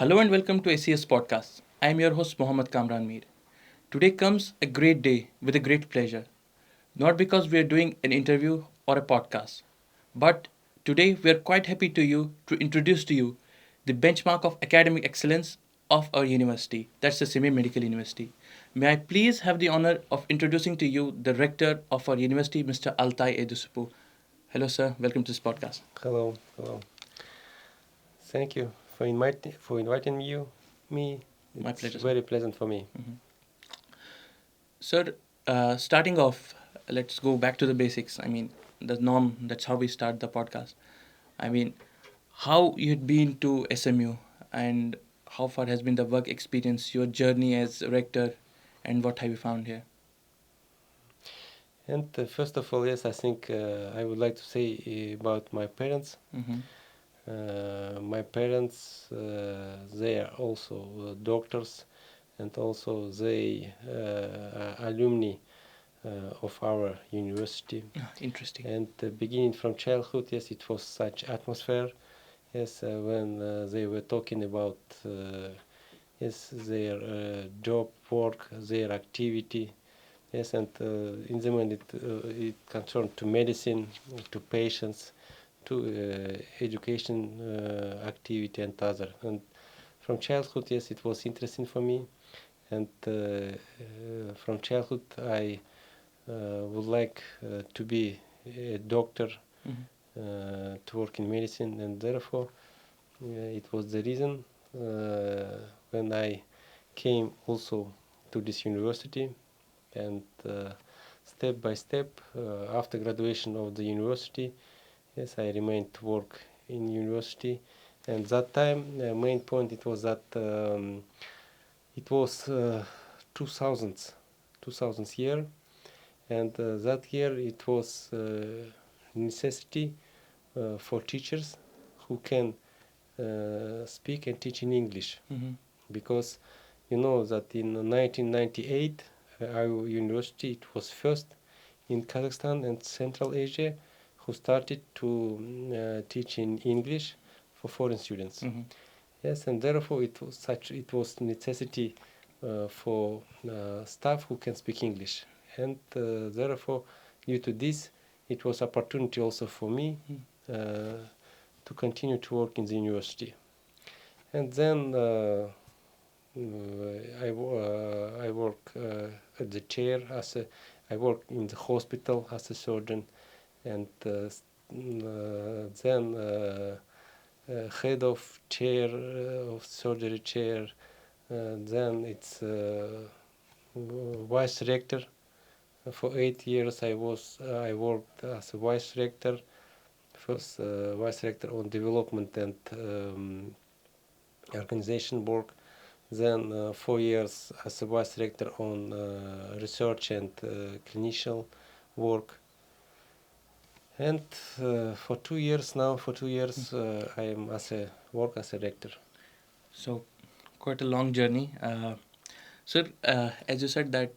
Hello and welcome to ACS Podcast. I am your host Mohammad Kamran. Today comes a great day with a great pleasure. Not because we are doing an interview or a podcast, but today we are quite happy to introduce to you the benchmark of academic excellence of our university. That's the Semi Medical University. May I please have the honor of introducing to you the rector of our university, Mr. Altay Dyssupov. Hello, sir. Welcome to this podcast. Hello. Thank you for inviting me. My It's pleasure, sir. very pleasant for me. Sir, starting off, let's go back to the basics. The norm, that's how we start the podcast. I mean, how you had been to SMU and how far has been the work experience, your journey as rector, and what have you found here? And first of all, yes, I think I would like to say about my parents. Mm-hmm. My parents, they are also doctors, and also they are alumni of our university. Interesting. And beginning from childhood, yes, it was such atmosphere. Yes, when they were talking about yes, their job, work, their activity. Yes, and in the end it concerned to medicine, to patients, to education activity and other. And from childhood, yes, it was interesting for me. And from childhood, I would like to be a doctor, to work in medicine, and therefore it was the reason when I came also to this university. And step by step, after graduation of the university, yes, I remained to work in university. And that time, main point it was that it was 2000s, 2000s year, and that year it was necessity for teachers who can speak and teach in English, Mm-hmm. because you know that in 1998 our university it was first in Kazakhstan and Central Asia who started to teach in English for foreign students. Mm-hmm. Yes, and therefore it was necessity for staff who can speak English, and therefore due to this it was opportunity also for me to continue to work in the university. And then I work at the chair as a I work in the hospital as a surgeon, and then head of chair of surgery chair. Then it's vice rector. For 8 years I worked as a vice rector. First vice rector on development and organization work. Then 4 years as a vice rector on research and clinician work. And for 2 years now, I am as a rector. So, quite a long journey. Sir, as you said that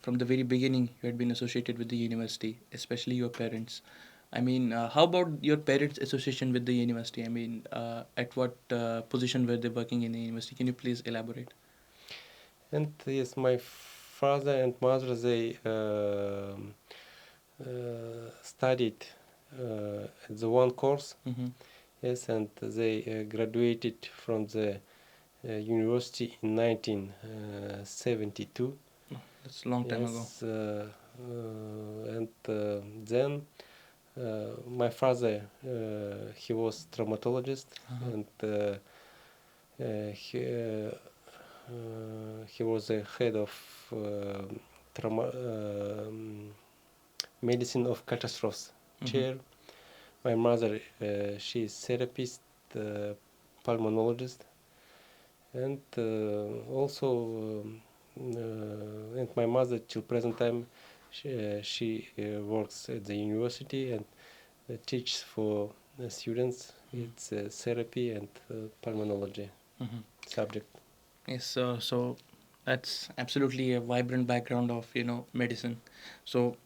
from the very beginning you had been associated with the university, especially your parents. How about your parents' association with the university? At what position were they working in the university? Can you please elaborate? And yes, my father and mother, they studied at the one course. Mm-hmm. Yes, and they graduated from the university in 1972. That's a long time ago. Yes, and then my father, he was traumatologist, and he was the head of trauma medicine of catastrophes chair. My mother, she is therapist, pulmonologist, and also and my mother till present time she works at the university and teaches for students. It's therapy and pulmonology Mm-hmm. subject. Yes, so that's absolutely a vibrant background of medicine. So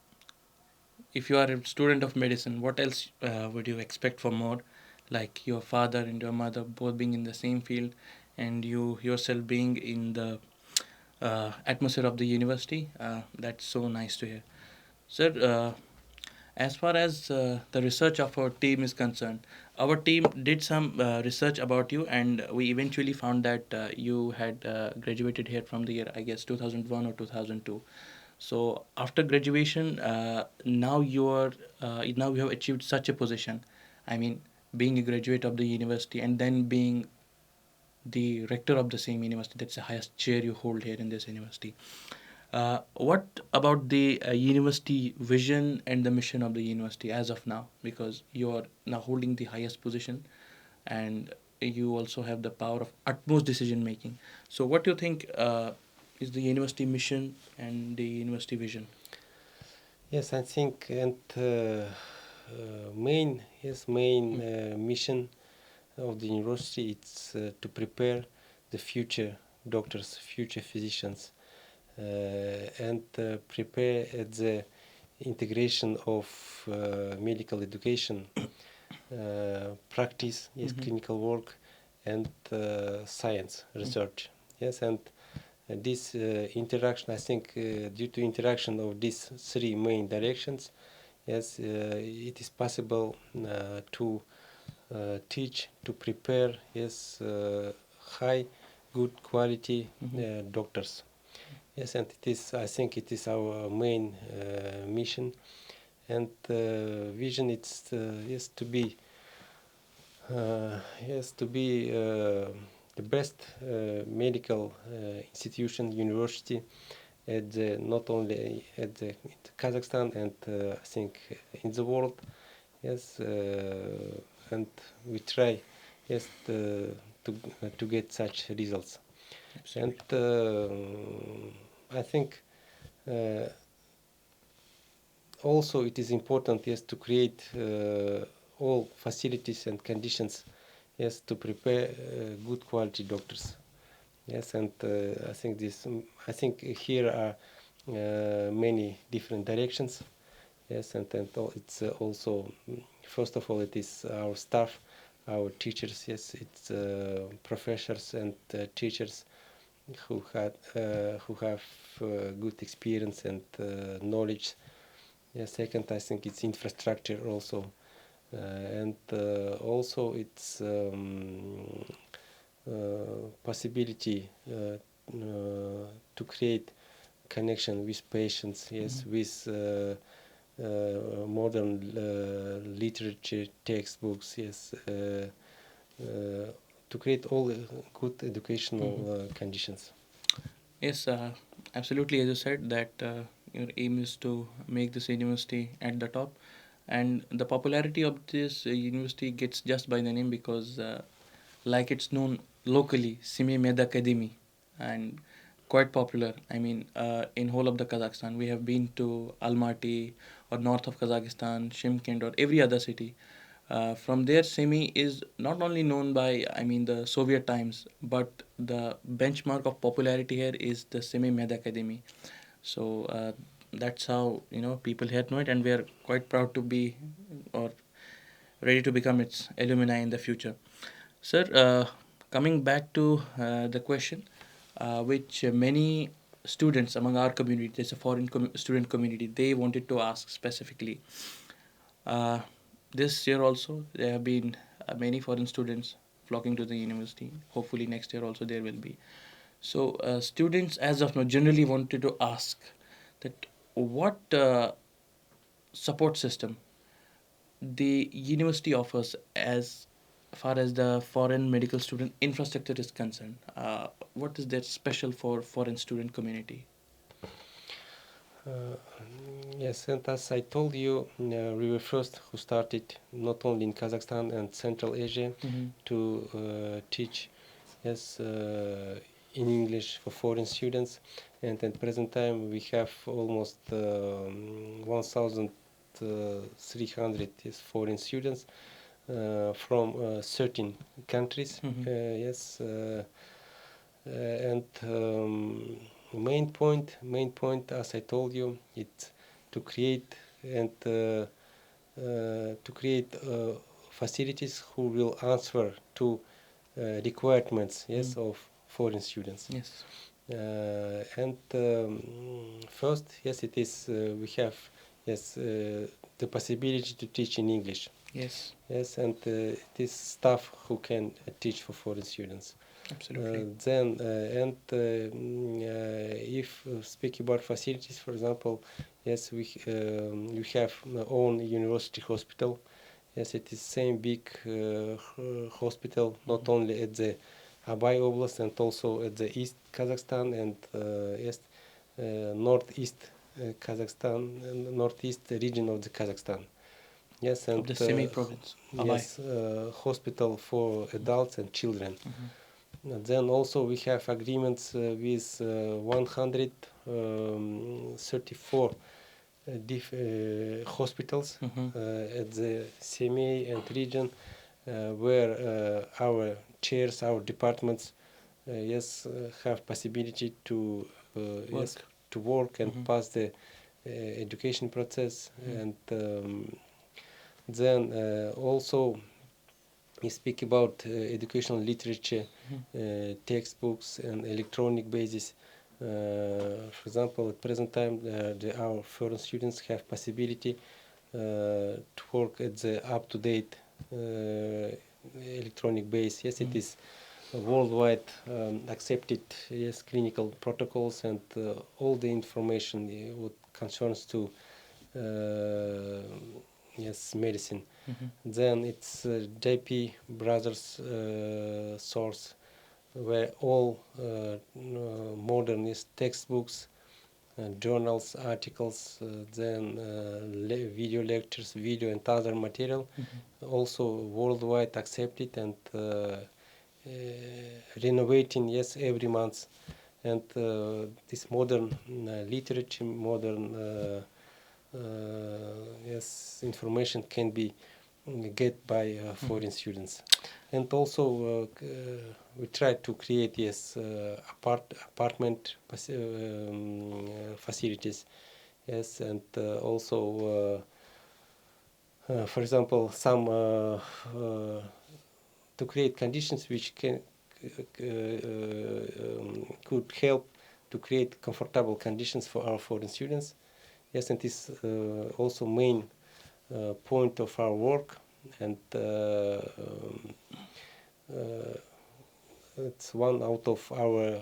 if you are a student of medicine, what else would you expect for more? Like your father and your mother both being in the same field, and you yourself being in the atmosphere of the university. That's so nice to hear. Sir, as far as the research of our team is concerned, our team did some research about you, and we eventually found that you had graduated here from the year, I guess, 2001 or 2002. So after graduation, now you have achieved such a position. I mean, being a graduate of the university and then being the rector of the same university. That's the highest chair you hold here in this university. What about the university vision and the mission of the university as of now? Because you are now holding the highest position, and you also have the power of utmost decision making. So, what do you think is the university mission and the university vision? Yes, I think and main mission of the university it's to prepare the future doctors, future physicians, and prepare at the integration of medical education, practice, yes, clinical work, and science research. Yes, and this interaction, I think, due to interaction of these three main directions, yes, it is possible to teach, to prepare, yes, high, good quality doctors. Yes, and it is. I think it is our main mission, and vision. It's yes to be yes to be the best medical institution, university at not only at Kazakhstan and I think in the world. Yes, and we try yes to get such results. Absolutely. And I think also it is important yes to create all facilities and conditions yes to prepare good quality doctors. Yes, and I think here are many different directions. Yes, and it's also first of all it is our staff, our teachers. Yes, it's professors and teachers who have good experience and knowledge. Yeah, second, I think it's infrastructure also, and also it's possibility to create connection with patients. Yes, with modern literature textbooks. Yes, to create all good educational conditions. Yes, absolutely. As you said, that your aim is to make this university at the top, and the popularity of this university gets just by the name because, like it's known locally, Sime Med Academy, and quite popular. I mean, in whole of the Kazakhstan, we have been to Almaty or north of Kazakhstan, Shymkent or every other city. From there, Semi is not only known by, I mean, the Soviet times, but the benchmark of popularity here is the Semi Med Academy. So that's how people here know it, and we are quite proud to be or ready to become its alumni in the future. Sir, coming back to the question, which many students among our community, there's a foreign student community, they wanted to ask specifically. Uh, this year also, there have been many foreign students flocking to the university. Hopefully, next year also there will be. So, students as of now generally wanted to ask that what support system the university offers as far as the foreign medical student infrastructure is concerned. What is there special for foreign student community? Uh, yes, and as I told you, we were first who started not only in Kazakhstan and Central Asia to teach yes in English for foreign students, and at present time we have almost 1,300 yes, foreign students from 13 countries. Yes, and main point, as I told you, it's to create and to create facilities who will answer to requirements, yes, of foreign students. Yes. And first, yes, it is we have, yes, the possibility to teach in English. Yes. Yes, and it is staff who can teach for foreign students. Absolutely. If speak about facilities, for example, yes, we have our own university hospital. Yes, it is same big hospital, not only at the Abay Oblast and also at the East Kazakhstan and yes, northeast Kazakhstan, northeast region of the Kazakhstan. Yes, and Of the semi province. yes, hospital for adults and children. Mm-hmm. And then also we have agreements with 134 hospitals at the semi and region where our chairs, our departments, yes, have possibility to yes, to work and pass the education process. And then also we speak about educational literature, textbooks and electronic basis. For example, at present time, our foreign students have possibility to work at the up-to-date electronic base. Yes, it is worldwide accepted, yes, clinical protocols and all the information what concerns to yes, medicine. Then it's JP Brothers source where all modernist textbooks, journals, articles, then video lectures, video and other material, also worldwide accepted and renovating, yes, every month. And this modern literature, modern yes, information can be get by foreign students. And also we try to create, yes, apartment facilities, yes, and also for example some to create conditions which can could help to create comfortable conditions for our foreign students. Yes, and this also main point of our work, and it's one out of our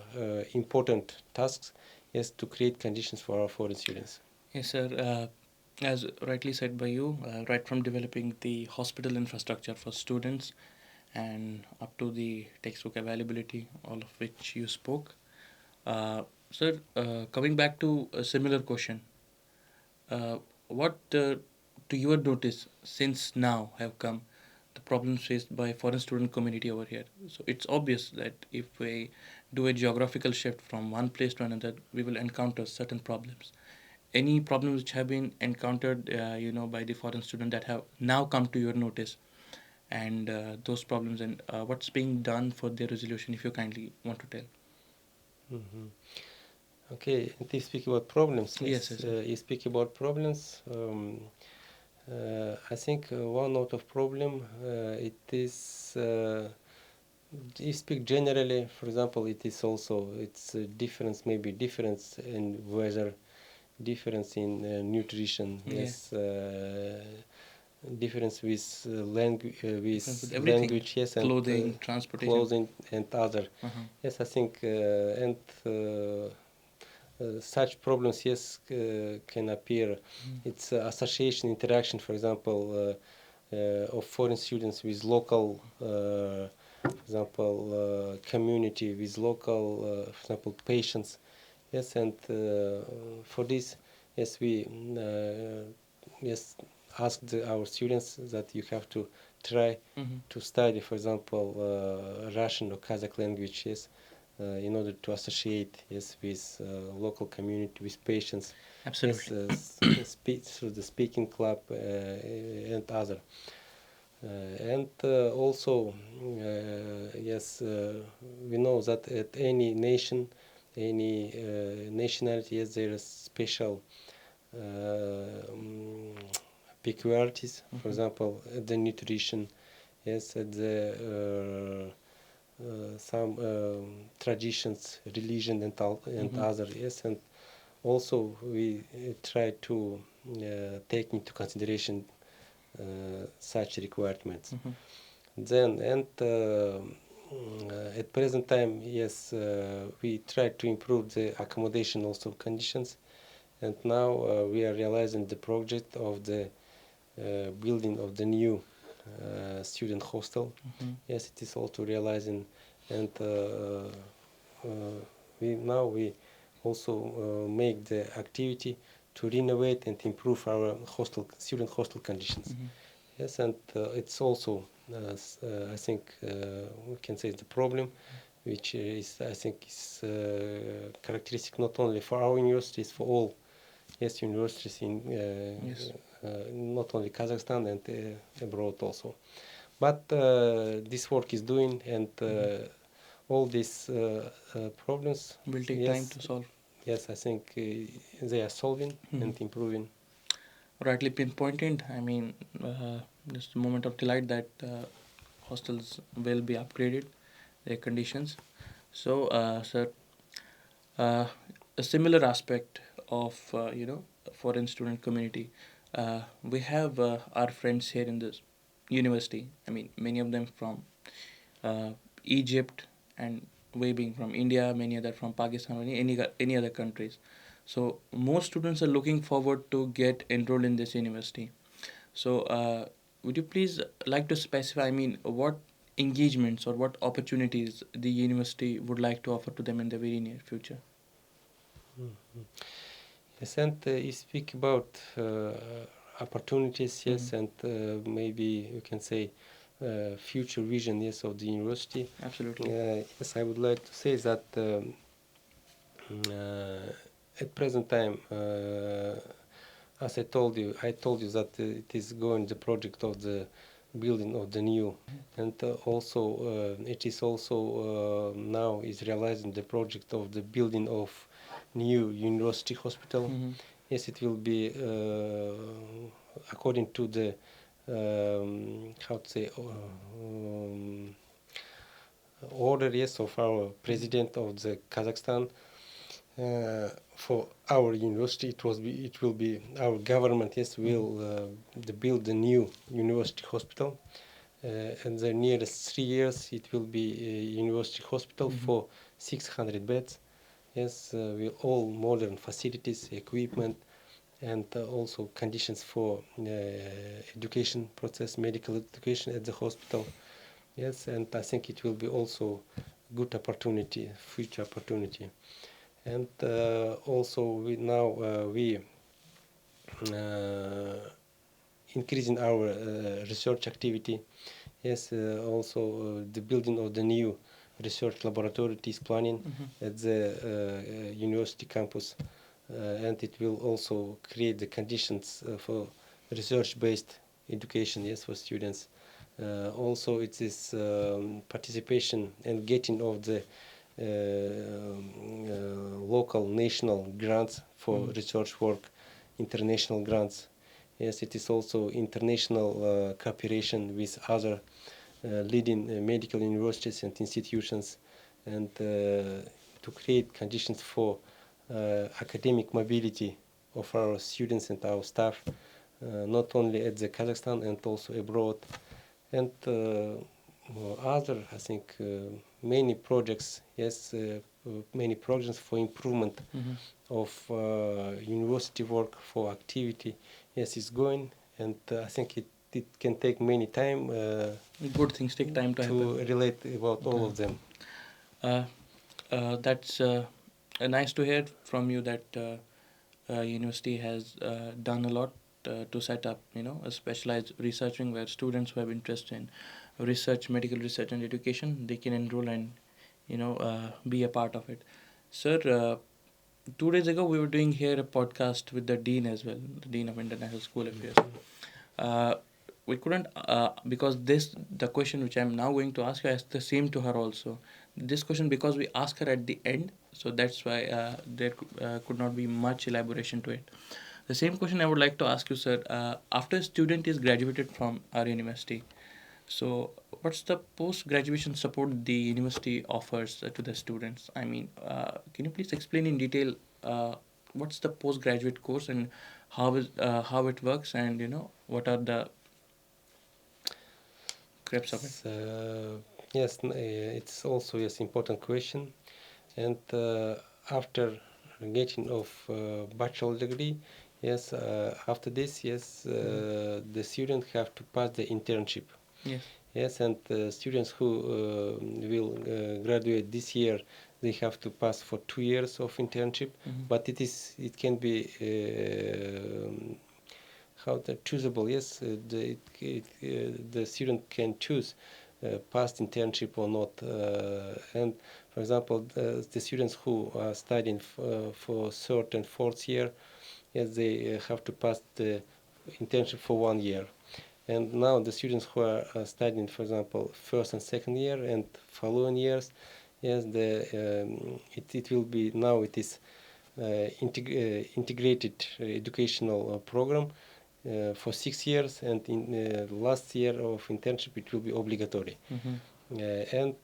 important tasks, is to create conditions for our foreign students. Yes, sir. As rightly said by you, right from developing the hospital infrastructure for students and up to the textbook availability, all of which you spoke. Sir, coming back to a similar question, what to your notice since now have come the problems faced by foreign student community over here? So it's obvious that if we do a geographical shift from one place to another, we will encounter certain problems. Any problems which have been encountered, by the foreign student that have now come to your notice, and those problems and what's being done for their resolution, if you kindly want to tell. Mm-hmm. Okay, and you speak about problems. Yes, yes, you speak about problems. I think one out of problem it is you speak generally. For example, it is also it's a difference, maybe difference in weather, difference in nutrition. yeah, Yes, difference with with with everything, language. Yes, and clothing, transportation. clothing and other. Uh-huh. Yes, I think and such problems, yes, can appear. It's association, interaction, for example, of foreign students with local, for example, community, with local, for example, patients. Yes, and for this, yes, we yes ask our students that you have to try to study, for example, Russian or Kazakh language, yes, in order to associate, yes, with local community, with patients. Absolutely. Yes, through the speaking club and other. And also, yes, we know that at any nation, any nationality, yes, there is special peculiarities. For example, the nutrition, yes, at the some traditions, religion, and Mhm. other. Yes, and also we try to take into consideration such requirements. Mhm. Then and at present time, yes, we try to improve the accommodation also conditions, and now we are realizing the project of the building of the new student hostel. Mhm. Yes, it is also realizing, and we also make the activity to renovate and improve our student hostel conditions. Mhm. Yes, and it's also I think we can say the problem, which is I think is characteristic not only for our universities, for all yes universities in Yes. not only Kazakhstan and abroad also. But this work is doing, and Mhm. all these problems, Will take time yes, to solve. yes, I think they are solving Mhm. and improving. Rightly pinpointed. I mean, just a moment of delight that hostels will be upgraded, their conditions. So, sir, uh, a similar aspect of foreign student community. We have our friends here in this university. I mean, many of them from uh, Egypt and way being from India, many other from Pakistan, or any other countries. So most students are looking forward to get enrolled in this university. So would you please like to specify? I mean, what engagements or what opportunities the university would like to offer to them in the very near future? Mhm. Yes, and you speak about opportunities, yes, Mhm. and maybe you can say future vision, yes, of the university. Absolutely. Yes, I would like to say that at present time, as I told you that it is going the project of the building of the new, and also it is also now is realizing the project of the building of new university hospital. Mm-hmm. Yes, it will be according to the how to say order, yes, of our president of the Kazakhstan. For our university, it will be our government, yes, will build the new university hospital. In the nearest 3 years, it will be a university hospital Mm-hmm. for 600 beds. Yes, with all modern facilities, equipment, and also conditions for education process, medical education at the hospital. Yes, and I think it will be also good opportunity, future opportunity. And also we uh, increasing our research activity. Yes, also the building of the new research laboratory is planning Mm-hmm. at the university campus, and it will also create the conditions for research-based education. Yes, for students. Also, it is participation and getting of the local, national grants for Mm-hmm. research work, international grants. Yes, it is also international cooperation with other leading medical universities and institutions, and to create conditions for academic mobility of our students and our staff, not only at the Kazakhstan and also abroad. And other, I think, many projects, yes, many projects for improvement Mm-hmm. of university work for activity, yes, is going, and I think it can take many time Good things take time to happen. to relate about all Okay. of them. Uh, that's nice to hear from you that university has done a lot to set up, a specialized research wing where students who have interest in research, medical research, and education, they can enroll and be a part of it. Sir, 2 days ago we were doing here a podcast with the dean as well, the dean of international school affairs. Uh, we couldn't because this the question which I'm now going to ask you, I asked the same to her also. This question, because we asked her at the end, so that's why there could not be much elaboration to it. The same question I would like to ask you, sir. After a student is graduated from our university, So, what's the post-graduation support the university offers to the students? I mean, can you please explain in detail uh, what's the postgraduate course and how it works, and what are the crepes of it? Yes, it's also yes important question. And after getting of bachelor degree, yes, after this, yes, the student have to pass the internship. Yes. Yes, and students who will graduate this year, they have to pass for 2 years of internship. But it can be how the choosable. Yes, the student can choose past internship or not. And for example, the students who are studying for third and fourth year, yes, they have to pass the internship for 1 year. And now the students who are studying, for example, first and second year and following years, yes, it will be now it is integrated educational program for 6 years, and in last year of internship it will be obligatory. And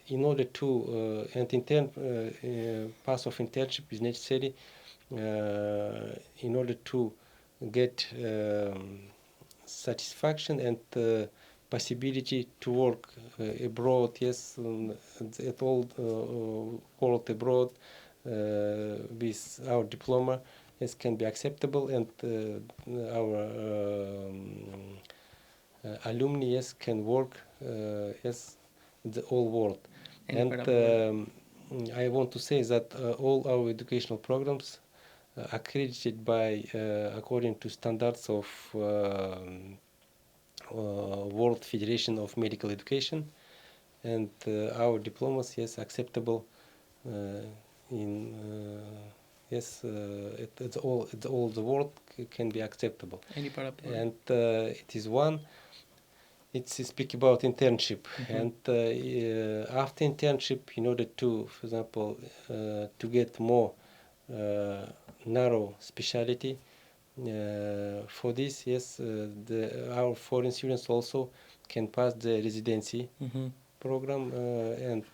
in order to pass of internship is necessary in order to get satisfaction and possibility to work abroad, yes, at all world abroad with our diploma, yes, can be acceptable, and our alumni, yes, can work, yes, the whole world. And I want to say that all our educational programs accredited by according to standards of World Federation of Medical Education, and our diplomas, yes, acceptable in yes, at all the world can be acceptable. Any part of the world. And it is one. It's speak about internship, and after internship, in order to, for example, to get more narrow specialty. For this, yes, our foreign students also can pass the residency program, and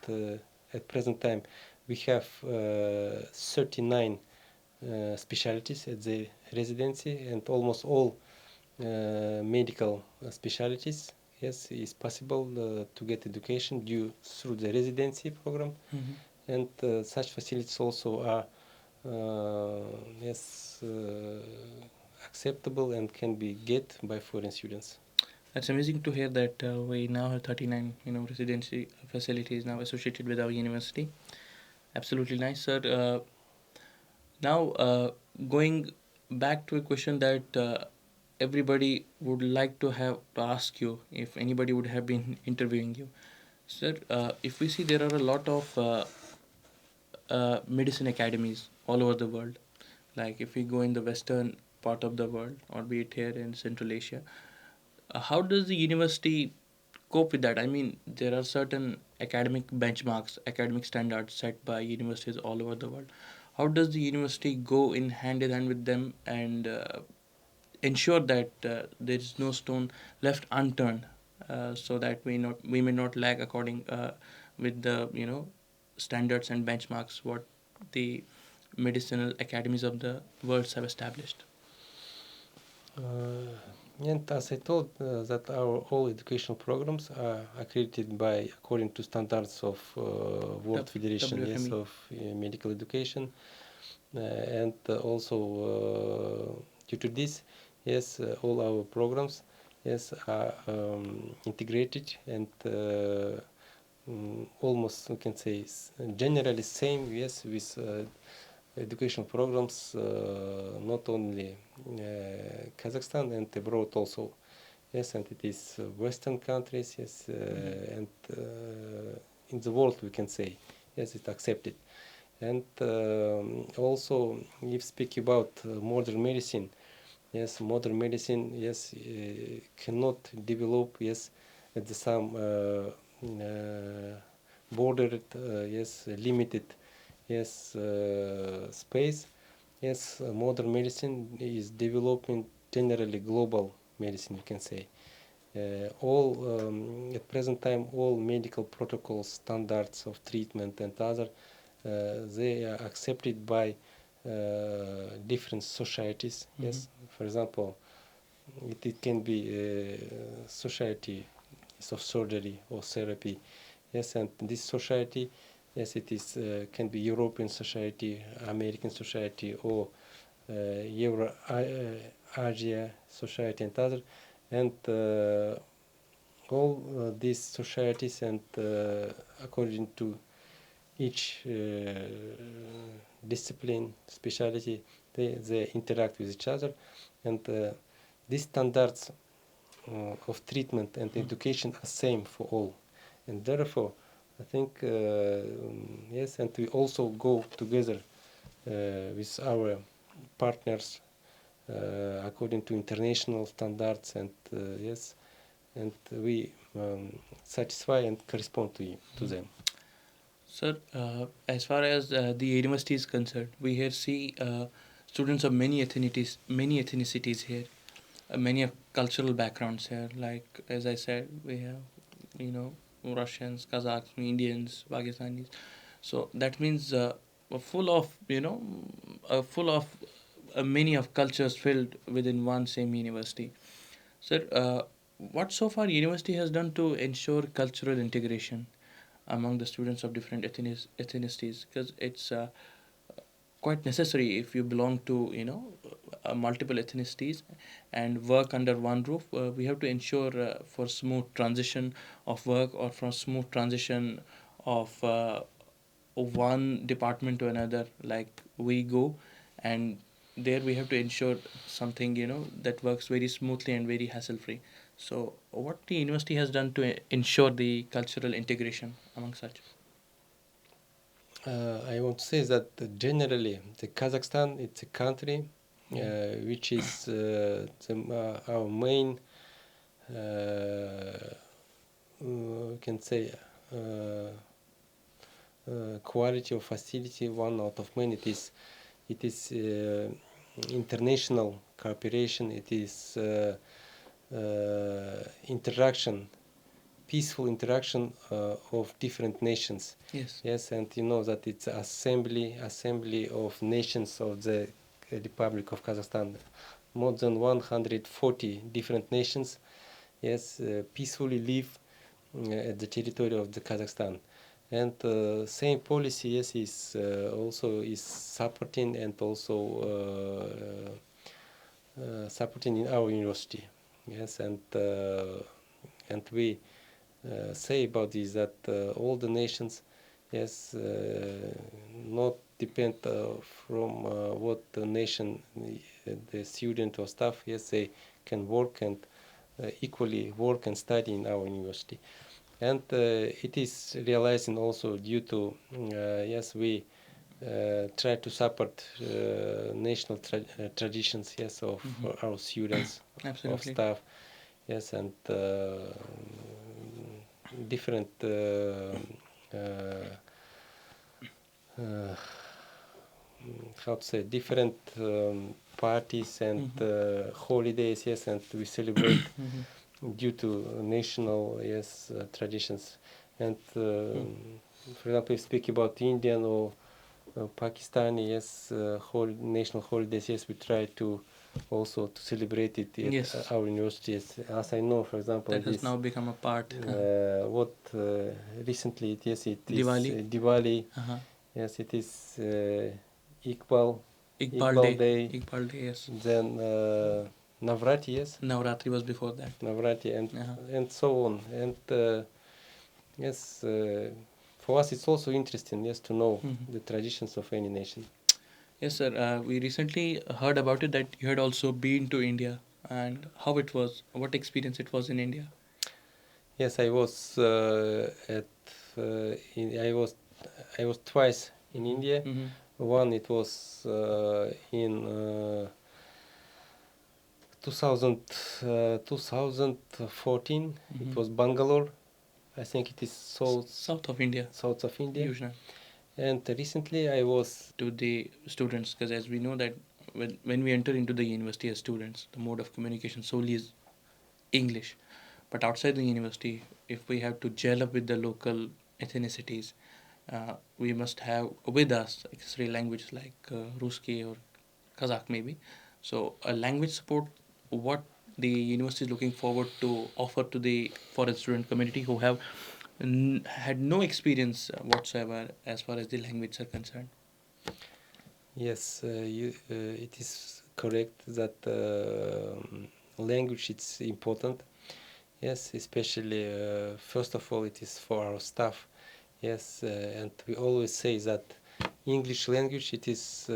at present time we have 39 specialties at the residency, and almost all medical specialties, yes, is possible to get education due through the residency program. And such facilities also are yes, acceptable and can be get by foreign students. That's amazing to hear that we now have 39, residency facilities now associated with our university. Absolutely nice, sir. Now, going back to a question that everybody would like to have to ask you, if anybody would have been interviewing you, sir. If we see there are a lot of medicine academies all over the world, like if we go in the western part of the world, or be it here in Central Asia, how does the university cope with that? I mean, there are certain academic benchmarks, academic standards set by universities all over the world. How does the university go in hand with them and ensure that there is no stone left unturned, so that we may not lag according with the standards and benchmarks what the medicinal academies of the world have established? And as I told, that our all educational programs are accredited by according to standards of World Federation, yes, WFME. of medical education, and also due to this, yes, all our programs, yes, are integrated and almost we can say generally same, yes, with education programs not only Kazakhstan and abroad also, yes, and it is Western countries, yes, and in the world we can say, yes, it's accepted. And also, if speak about modern medicine, yes, modern medicine, yes, cannot develop, yes, at the some bordered, yes, limited, yes, space. Yes, modern medicine is developing generally global medicine, you can say. At present time, all medical protocols, standards of treatment and other, they are accepted by different societies. Yes, for example, it can be society of surgery or therapy. Yes, and this society, yes, it is can be European society, American society, or Euro Asia society and other, and all these societies and according to each discipline, specialty, they interact with each other, and these standards of treatment and education are same for all, and therefore I think yes, and we also go together with our partners according to international standards, and yes, and we satisfy and correspond to them. Sir, as far as the university is concerned, we here see students of many ethnicities here, many of cultural backgrounds here. Like as I said, we have Russians, Kazakhs, Indians, Pakistanis. So that means full of full of many of cultures filled within one same university. Sir, what so far university has done to ensure cultural integration among the students of different ethnicities? Because it's quite necessary if you belong to multiple ethnicities and work under one roof. We have to ensure for smooth transition of work or for smooth transition of one department to another. Like we go, and there we have to ensure something that works very smoothly and very hassle free. So what the university has done to ensure the cultural integration among such? I want to say that generally the Kazakhstan, it's a country which is our main can say quality of facility. One out of many. It is international cooperation. It is interaction, peaceful interaction of different nations. Yes. Yes, and you know that it's assembly of nations of the Republic of Kazakhstan. More than 140 different nations, yes, peacefully live at the territory of the Kazakhstan. And same policy, yes, is also is supporting and also supporting in our university. Yes, and we say about this that all the nations, yes, not depend from what the nation, the student or staff, yes, they can work and equally work and study in our university. And it is realizing also due to, yes, we try to support national traditions, yes, of our students, of staff, yes, and different how to say, different parties and holidays, yes, and we celebrate due to national, yes, traditions. And for example, if speak about Indian or Pakistani, yes, national holidays, yes, we try to also to celebrate it at our universities. As I know, for example, that has now become a part. What recently it is Diwali. Diwali. Yes, it is Iqbal Day. Iqbal Day, yes. Then Navratri, yes. Navratri was before that. Navratri and so on. And yes, for us it's also interesting, yes, to know the traditions of any nation. Yes, sir. We recently heard about it that you had also been to India, and how it was, what experience it was in India. Yes, I was I was twice in India. One, it was in 2014. It was Bangalore. I think it is south of India. South of India. Usually. And recently I was to the students, because as we know that when we enter into the university as students, the mode of communication solely is English. But outside the university, if we have to gel up with the local ethnicities, we must have with us accessory languages like Ruski or Kazakh maybe. So a language support, what the university is looking forward to offer to the foreign student community who have had no experience whatsoever as far as the language are concerned. Yes, it is correct that language is important. Yes, especially first of all, it is for our staff. Yes, and we always say that English language it is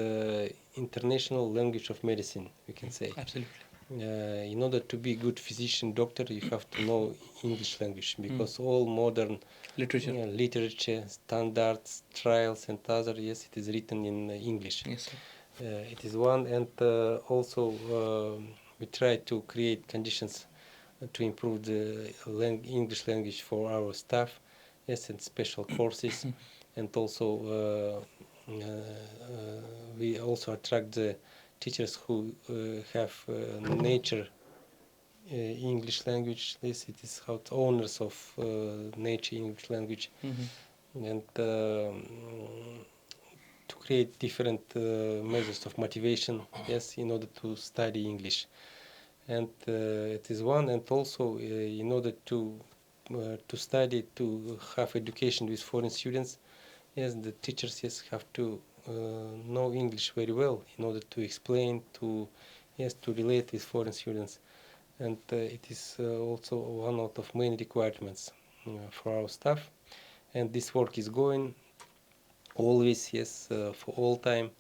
international language of medicine. We can say. Absolutely. In order to be a good physician, doctor, you have to know English language because all modern Literature. literature, standards, trials, and other, yes, it is written in English. Yes, sir. It is one, and also we try to create conditions to improve the English language for our staff, yes, and special courses, and also we also attract the teachers who have nature English language. This it is how owners of nature English language, and to create different measures of motivation. Yes, in order to study English, and it is one, and also in order to study to have education with foreign students. Yes, the teachers have to know English very well in order to explain to relate with foreign students, and it is also one out of main requirements for our staff, and this work is going always for all time,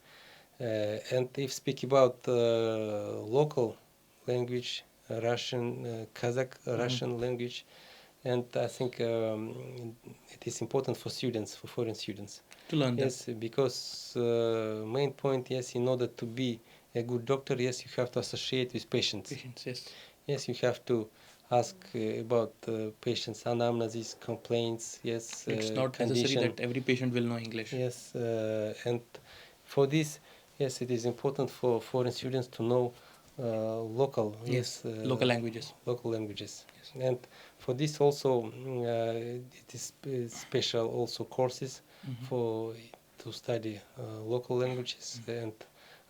and if speak about local language, Russian, Kazakh Russian language, and I think it is important for students, for foreign students. To learn that. Yes, because main point, yes, in order to be a good doctor, yes, you have to associate with patients. Patients, yes. Yes, you have to ask about patients' anamnesis, complaints, yes, It's not condition. necessary that every patient will know English. Yes, and for this, yes, it is important for foreign students to know local, Yes, local languages. local languages. Yes. And for this also, it is special also courses for to study local languages. And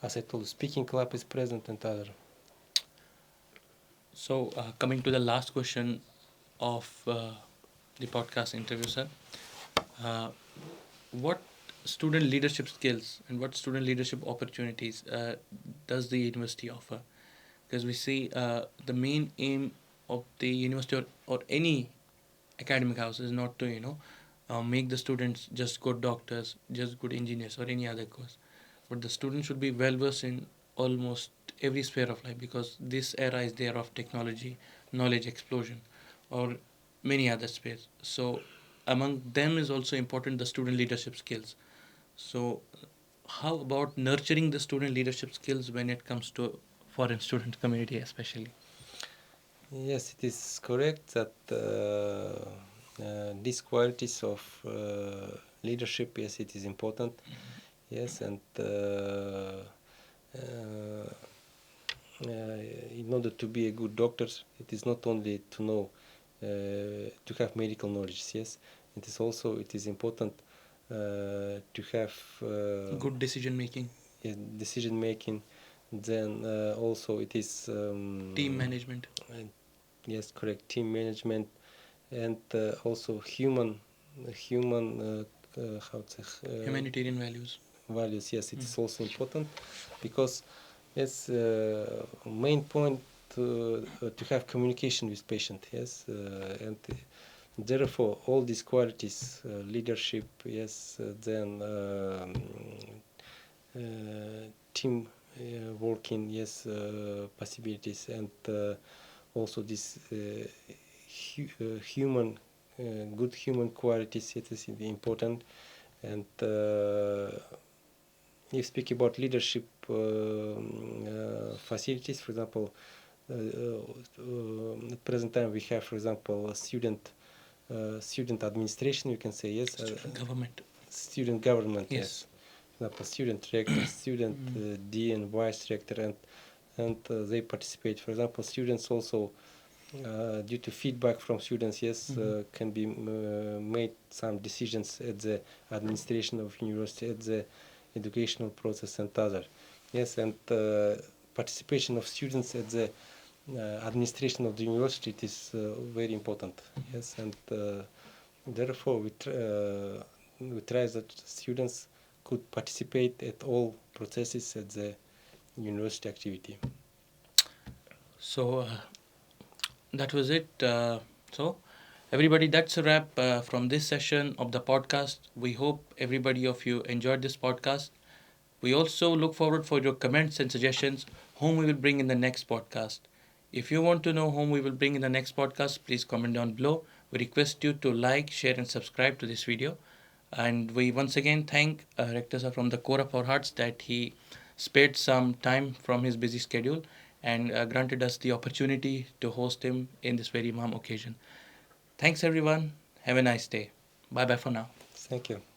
as I told you, speaking club is present and other. So, coming to the last question of the podcast interview, sir. What student leadership skills and what student leadership opportunities does the university offer? Because we see the main aim of the university or any academic house is not to make the students just good doctors, just good engineers, or any other course, but the student should be well versed in almost every sphere of life, because this era is the era of technology, knowledge explosion, or many other spheres. So among them is also important the student leadership skills. So how about nurturing the student leadership skills when it comes to foreign student community especially? Yes, it is correct that these qualities of leadership, yes, it is important. Yes, and in order to be a good doctor, it is not only to know to have medical knowledge. Yes, it is important to have Good decision making, decision making. Then also it is team management. Yes, correct, team management, and also human how to say, Humanitarian values. values. Yes, it is also important because yes, main point to have communication with patient. Yes, and therefore all these qualities, leadership. Yes, then team working. Yes, possibilities, and also this human good human qualities. It is important, and if speak about leadership facilities, for example, at present time we have, for example, student administration. You can say yes. Student government. Student government. Yes. For example, student rector, student dean, vice rector, and they participate. For example, students also due to feedback from students, yes, can be made some decisions at the administration of university, at the educational process and other. Yes, and participation of students at the administration of the university is very important. Yes, and therefore we try that students could participate at all processes at the university activity. So that was it. So, everybody, that's a wrap from this session of the podcast. We hope everybody of you enjoyed this podcast. We also look forward for your comments and suggestions whom we will bring in the next podcast. If you want to know whom we will bring in the next podcast, please comment down below. We request you to like, share, and subscribe to this video. And we once again thank Rector sir from the core of our hearts that he spared some time from his busy schedule and granted us the opportunity to host him in this very Imam occasion. Thanks everyone. Have a nice day. Bye bye for now. Thank you.